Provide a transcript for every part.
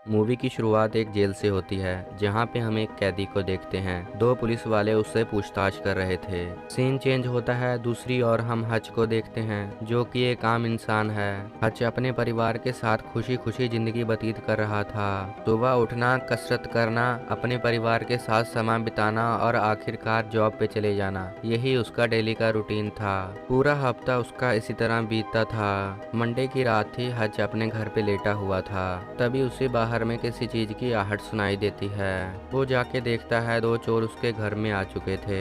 Movie की शुरुआत एक जेल से होती है जहाँ पे हम एक कैदी को देखते हैं। दो पुलिस वाले उससे पूछताछ कर रहे थे। सीन चेंज होता है दूसरी ओर हम हच को देखते हैं जो कि एक आम इंसान है। हच अपने परिवार के साथ खुशी खुशी जिंदगी व्यतीत कर रहा था। सुबह उठना, कसरत करना, अपने परिवार के साथ समय बिताना और आखिरकार जॉब पे चले जाना, यही उसका डेली का रूटीन था। पूरा हफ्ता उसका इसी तरह बीतता था। मंडे की रात थी। हच अपने घर पे लेटा हुआ था। तभी उसे बाहर में किसी चीज की आहट सुनाई देती है। वो जाके देखता है दो चोर उसके घर में आ चुके थे।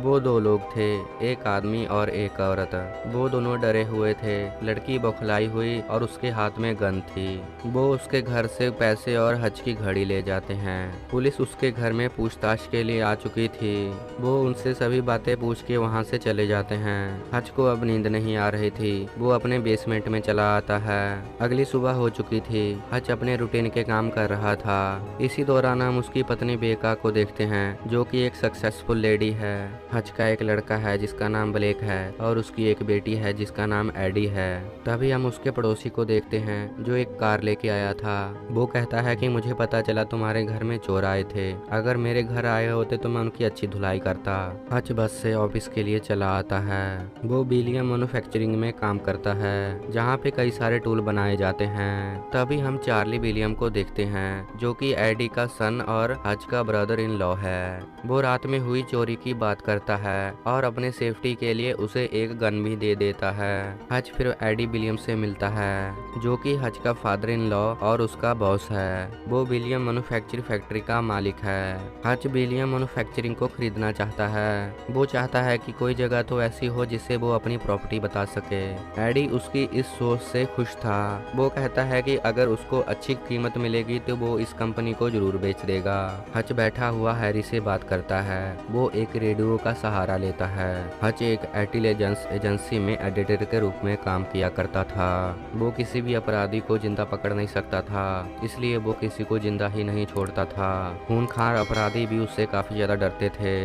वो दो लोग थे, एक आदमी और एक औरत। वो दोनों डरे हुए थे। लड़की बौखलाई हुई और उसके हाथ में गन थी। वो उसके घर से पैसे और हज की घड़ी ले जाते हैं। पुलिस उसके घर में पूछताछ के लिए आ चुकी थी। वो उनसे सभी बातें पूछ के वहाँ से चले जाते हैं। हज को अब नींद नहीं आ रही थी। वो अपने बेसमेंट में चला आता है। अगली सुबह हो चुकी थी। हज अपने रूटीन के काम कर रहा था। इसी दौरान हम उसकी पत्नी बेका को देखते हैं जो कि एक सक्सेसफुल लेडी है। हज का एक लड़का है जिसका नाम ब्लेक है और उसकी एक बेटी है जिसका नाम एडी है। तभी हम उसके पड़ोसी को देखते हैं जो एक कार लेके आया था। वो कहता है कि मुझे पता चला तुम्हारे घर में चोर आए थे। अगर मेरे घर आए होते तो मैं उनकी अच्छी धुलाई करता। हज बस से ऑफिस के लिए चला आता है। वो बिलियम मैन्युफैक्चरिंग में काम करता है जहाँ पे कई सारे टूल बनाए जाते हैं। तभी हम चार्ली विलियम को देखते हैं जो कि एडी का सन और हज का ब्रदर इन लॉ है। वो रात में हुई चोरी की बात करता है और अपने सेफ्टी के लिए उसे एक गन भी दे देता है। हज फिर एडी विलियम से मिलता है जो कि हज का फादर इन लॉ और उसका बॉस है। वो विलियम मैन्युफैक्चरिंग फैक्ट्री का मालिक है। हज विलियम मैन्युफैक्चरिंग को खरीदना चाहता है। वो चाहता है कि कोई जगह तो ऐसी हो जिससे वो अपनी प्रॉपर्टी बता सके। एडी उसकी इस सोच से खुश था। वो कहता है कि अगर उसको अच्छी कीमत मिलेगी तो वो इस कंपनी को जरूर बेच देगा। हच बैठा हुआ हैरी से बात करता है। वो एक रेडियो का सहारा लेता है। हच एक इंटेलिजेंस एजेंसी में एडिटर के रूप में काम किया करता था। वो किसी भी अपराधी को जिंदा पकड़ नहीं सकता था, इसलिए वो किसी को जिंदा ही नहीं छोड़ता था। खूनखार अपराधी भी उससे काफी ज्यादा डरते थे।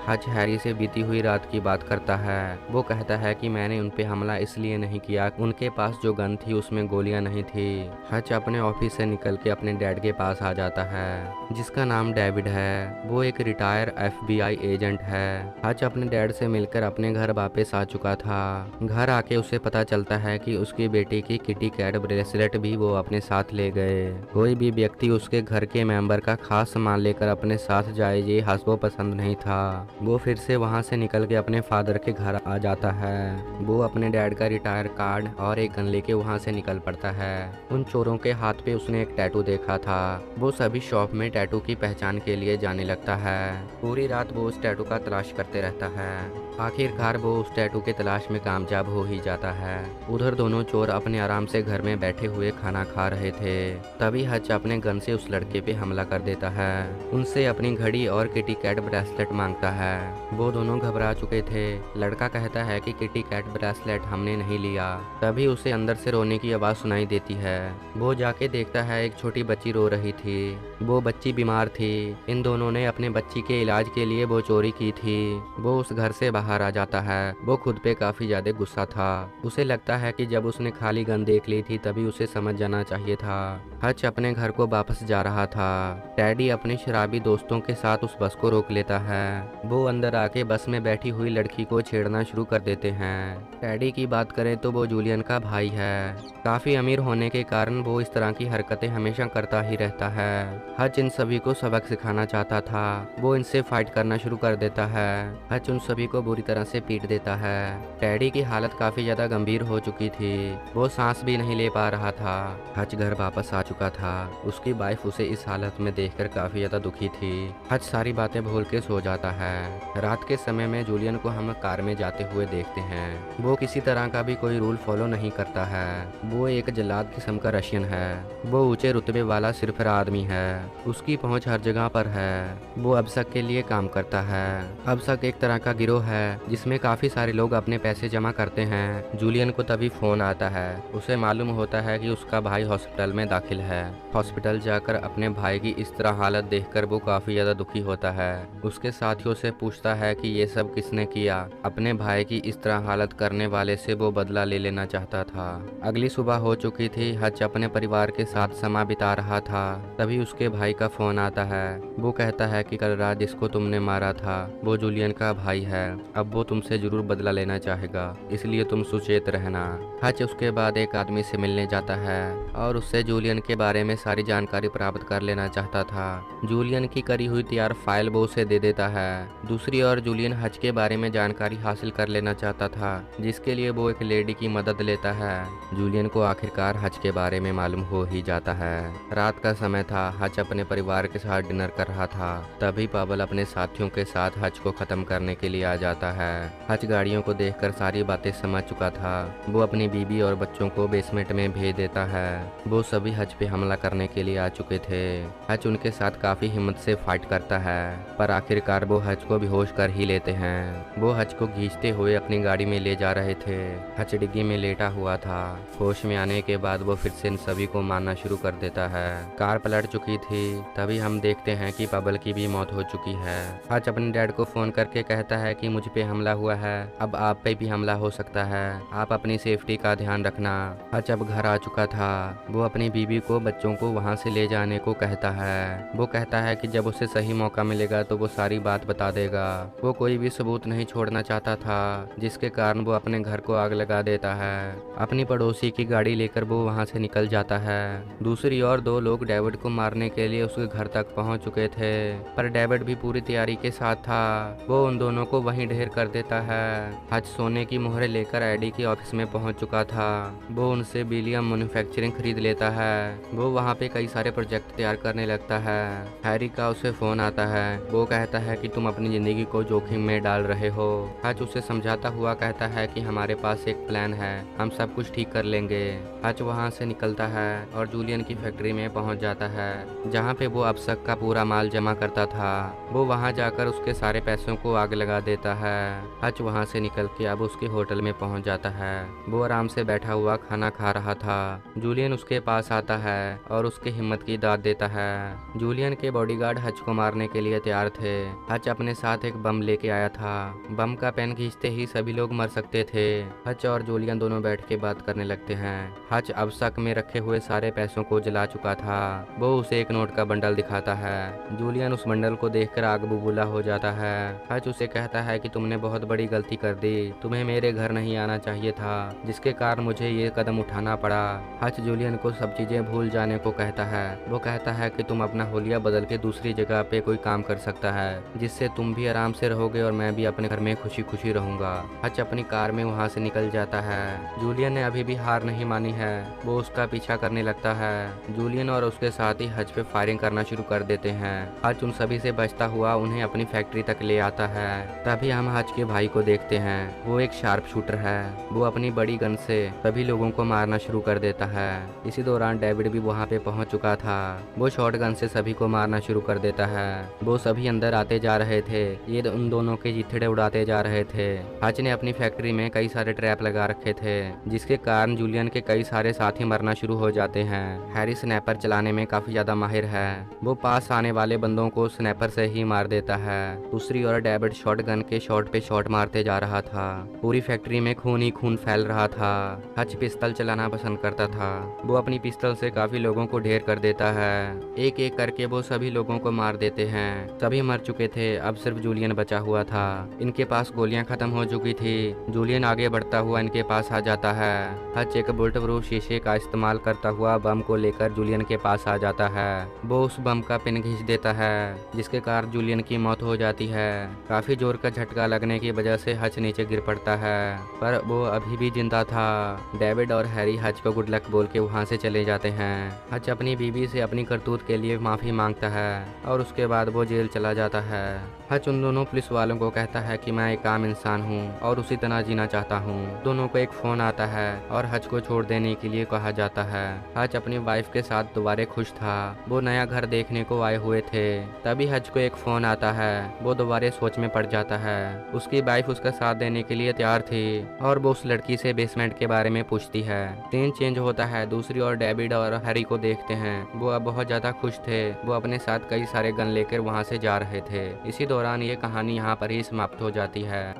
हच हैरी से बीती हुई रात की बात करता है। वो कहता है कि मैंने उन पे हमला इसलिए नहीं किया, उनके पास जो गन थी उसमें गोलियां नहीं थी। हच अपने ऑफिस से निकल के अपने डैड के पास आ जाता है जिसका नाम डेविड है। वो एक रिटायर FBI एजेंट है। हच अपने डैड से मिलकर अपने घर वापस आ चुका था। घर आके उसे पता चलता है कि उसकी बेटी की किटी कैट ब्रेसलेट भी वो अपने साथ ले गए। कोई भी व्यक्ति उसके घर के मेंबर का खास सामान लेकर अपने साथ जाए ये हच को पसंद नहीं था। वो फिर से वहाँ से निकल के अपने फादर के घर आ जाता है। वो अपने डैड का रिटायर कार्ड और एक गन लेके वहाँ से निकल पड़ता है। उन चोरों के हाथ पे उसने एक टैटू देखा था। वो सभी शॉप में टैटू की पहचान के लिए जाने लगता है। पूरी रात वो उस टैटू का तलाश करते रहता है। आखिरकार वो उस टैटू के तलाश में कामयाब हो ही जाता है। उधर दोनों चोर अपने आराम से घर में बैठे हुए खाना खा रहे थे। तभी हच अपने गन से उस लड़के पे हमला कर देता है। उनसे अपनी घड़ी और किटी कैट ब्रेसलेट मांगता है। वो दोनों घबरा चुके थे। लड़का कहता है कि किटी कैट ब्रेसलेट हमने नहीं लिया। तभी उसे अंदर से रोने की आवाज सुनाई देती है। वो जाके देखता है एक छोटी बच्ची रो रही थी। वो बच्ची बीमार थी। इन दोनों ने अपने बच्ची के इलाज के लिए वो चोरी की थी। वो उस घर से बाहर आ जाता है। वो खुद पे काफी ज्यादा गुस्सा था। उसे लगता है कि जब उसने खाली गन देख ली थी तभी उसे समझ जाना चाहिए था। हच अपने घर को वापस जा रहा था। टैडी अपने शराबी दोस्तों के साथ उस बस को रोक लेता है। वो अंदर आके बस में बैठी हुई लड़की को छेड़ना शुरू कर देते हैं। टैडी की बात करें तो वो जूलियन का भाई है। काफी अमीर होने के कारण वो इस तरह की हरकतें हमेशा करता ही रहता है। हच इन सभी को सबक सिखाना चाहता था। वो इनसे फाइट करना शुरू कर देता है। हच उन सभी को बुरी तरह से पीट देता है। टैडी की हालत काफी ज्यादा गंभीर हो चुकी थी। वो सांस भी नहीं ले पा रहा था। हच घर वापस आ चुका था। उसकी वाइफ उसे इस हालत में देखकर काफी ज्यादा दुखी थी। हच सारी बातें भूल के सो जाता है। रात के समय में जूलियन को हम कार में जाते हुए देखते हैं। वो किसी तरह का भी कोई रूल फॉलो नहीं करता है। वो एक जल्लाद किस्म का रशियन है। वो ऊंचे रुतबे वाला सिरफिरा आदमी है। उसकी पहुंच हर जगह पर है। वो अबसक के लिए काम करता है। अबसक एक तरह का गिरोह है जिसमें काफी सारे लोग अपने पैसे जमा करते हैं। जूलियन को तभी फोन आता है। उसे मालूम होता है कि उसका भाई हॉस्पिटल में दाखिल है। हॉस्पिटल जाकर अपने भाई की इस तरह हालत देखकर वो काफी ज्यादा दुखी होता है। उसके साथियों से पूछता है कि ये सब किसने किया। अपने भाई की इस तरह हालत करने वाले से वो बदला ले लेना चाहता था। अगली सुबह हो चुकी थी। हच अपने परिवार के साथ समय बिता रहा था तभी उसके भाई का फोन आता है। वो कहता है कि कल रात जिसको तुमने मारा था वो जूलियन का भाई है। अब वो तुमसे जरूर बदला लेना चाहेगा, इसलिए तुम सुचेत रहना। हच उसके बाद एक आदमी से मिलने जाता है और उससे जूलियन के बारे में सारी जानकारी प्राप्त कर लेना चाहता था। जूलियन की करी हुई तैयार फाइल वो उसे दे देता है। दूसरी ओर जूलियन हच के बारे में जानकारी हासिल कर लेना चाहता था, जिसके लिए वो एक लेडी की मदद लेता है। जूलियन को आखिरकार हच के बारे में मालूम हो ही जाता है। रात का समय था, हच अपने परिवार के साथ डिनर कर रहा था। तभी पावल अपने साथियों के साथ हच को खत्म करने के लिए आ जाता है। हच गाड़ियों को देखकर सारी बातें समझ चुका था। वो अपनी बीबी और बच्चों को बेसमेंट में भेज देता है। वो सभी हच पे हमला करने के लिए आ चुके थे। हच उनके साथ काफी हिम्मत से फाइट करता है, पर आखिरकार वो हच को बेहोश कर ही लेते हैं। वो हच को खींचते हुए अपनी गाड़ी में ले जा रहे थे। हच डिग्गी में लेटा हुआ था। होश में आने के बाद वो फिर से इन सभी को मारना शुरू कर देता है। कार पलट चुकी थी। तभी हम देखते हैं कि पावल की भी मौत हो चुकी है। हच अपने डैड को फोन करके कहता है कि मुझ पे हमला हुआ है, अब आप पे भी हमला हो सकता है, आप अपनी सेफ्टी का ध्यान रखना। हच अब घर आ चुका था। वो अपनी बीबी को बच्चों को वहाँ से ले जाने को कहता है। वो कहता है कि जब उसे सही मौका मिलेगा तो वो सारी बात बता देगा। वो कोई भी सबूत नहीं छोड़ना चाहता था, जिसके कारण वो अपने घर को आग लगा देता है। अपनी पड़ोसी की गाड़ी लेकर वो वहाँ से निकल जाता है। दूसरी ओर दो लोग डेविड को मारने के लिए उसके घर तक पहुँच चुके थे, पर डेविड भी पूरी तैयारी के साथ था। वो उन दोनों को वहीं ढेर कर देता है। हच सोने की मोहरें लेकर एडी के ऑफिस में पहुँच चुका था। वो उनसे बिलियम मैन्युफैक्चरिंग खरीद लेता है। वो वहाँ पे कई सारे प्रोजेक्ट तैयार करने लगता है। हैरी का उसे फोन आता है। वो कहता है कि तुम अपनी जिंदगी को जोखिम में डाल रहे हो। हच उसे समझाता हुआ कहता है कि हमारे पास एक प्लान है, हम सब कुछ ठीक कर लेंगे। हच वहाँ से निकलता है और जूलियन की फैक्ट्री में पहुँच जाता है, जहाँ पे वो अब तक का पूरा माल जमा करता था। वो वहाँ जाकर उसके सारे पैसों को आग लगा देता है। हच वहाँ से निकल के अब उसके होटल में पहुँच जाता है। वो आराम से बैठा हुआ खाना खा रहा था। जूलियन उसके पास आता है और उसकी हिम्मत की दाद देता है। जूलियन के बॉडीगार्ड हच को मारने के लिए तैयार थे। हच अपने साथ एक बम लेके आया था। बम का पेन खींचते ही सभी लोग मर सकते थे। हच और जूलियन दोनों बैठ के बात करने लगते हैं। हच अब शक में रखे हुए सारे पैसों को जला चुका था। वो उसे एक नोट का बंडल दिखाता है। जूलियन उस बंडल को देखकर आग बबूला हो जाता है। हच उसे कहता है कि तुमने बहुत बड़ी गलती कर दी, तुम्हें मेरे घर नहीं आना चाहिए था, जिसके कारण मुझे ये कदम उठाना पड़ा। हच जूलियन को सब चीजें भूल जाने को कहता है। वो कहता है कि तुम अपना होलिया बदल के दूसरी जगह पे कोई काम कर सकता है, जिससे तुम भी आराम से रहोगे और मैं भी अपने घर में खुशी खुशी रहूंगा। हच अपनी कार में वहाँ से निकल जाता है। जूलियन ने अभी भी हार नहीं मानी है। वो उसका पीछा करने लगता है। जूलियन और उसके साथ ही हच पे फायरिंग करना शुरू कर देते हैं। हच उन सभी से बचता हुआ उन्हें अपनी फैक्ट्री तक ले आता है। तभी हम हच के भाई को देखते हैं। वो एक शार्प शूटर है। वो अपनी बड़ी गन से सभी लोगों को मारना शुरू कर देता है। इसी दौरान डेविड भी वहाँ पे पहुँच चुका था। वो शॉटगन से सभी को मारना शुरू कर देता है। वो सभी अंदर आते जा रहे थे। ये उन दोनों के चिथड़े उड़ाते जा रहे थे। हच ने अपनी फैक्ट्री में कई सारे ट्रैप लगा रखे थे, जिसके कारण जूलियन के कई सारे साथी मरना शुरू हो जाते हैं। हैरी स्नैपर चलाने में काफी ज्यादा माहिर है। वो पास आने वाले बंदों को स्नैपर से ही मार देता है। दूसरी ओर डेविड शॉटगन के शॉट पे शॉट मारते जा रहा था। पूरी फैक्ट्री में खून ही खून फैल रहा था। हच पिस्तल चलाना पसंद करता था। वो अपनी पिस्तल से काफी लोगों को ढेर कर देता है। एक एक करके वो सभी लोगों को मार देते हैं। सभी मर चुके थे, अब सिर्फ जूलियन बचा हुआ था। इनके पास गोलियां खत्म हो चुकी थी। जूलियन आगे बढ़ता हुआ इनके पास आ जाता है। हच एक बुलेट प्रूफ शीशे का इस्तेमाल करता हुआ बम को लेकर जूलियन के पास आ जाता है। वो उस बम का पिन खींच देता है, जिसके कारण जूलियन की मौत हो जाती है। काफी जोर का झटका लगने की वजह से हच नीचे गिर पड़ता है, पर वो अभी भी जिंदा था। डेविड और हैरी हच को गुड लक बोल के वहाँ से चले जाते हैं। हच अपनी बीबी से अपनी करतूत के लिए माफी मांगता है और उसके बाद वो जेल चला जाता है। हच उन दोनों पुलिस वालों को कहता है कि मैं एक आम इंसान हूँ और उसी तरह जीना चाहता हूँ। दोनों को एक फोन आता है और हच को छोड़ देने के लिए कहा जाता है। हच अपनी वाइफ के साथ दोबारा खुश था। वो नया घर देखने को आए हुए थे। तभी हच को एक फोन आता है। वो दोबारा सोच में पड़ जाता है। उसकी वाइफ उसका साथ देने के लिए तैयार थी और वो उस लड़की से बेसमेंट के बारे में पूछती है। सीन चेंज होता है। दूसरी ओर डेविड और हैरी को देखते हैं। वो अब बहुत ज्यादा खुश थे। वो अपने साथ कई सारे गन लेकर वहाँ से जा रहे थे। इसी दौरान ये कहानी यहाँ पर ही समाप्त हो जाती है।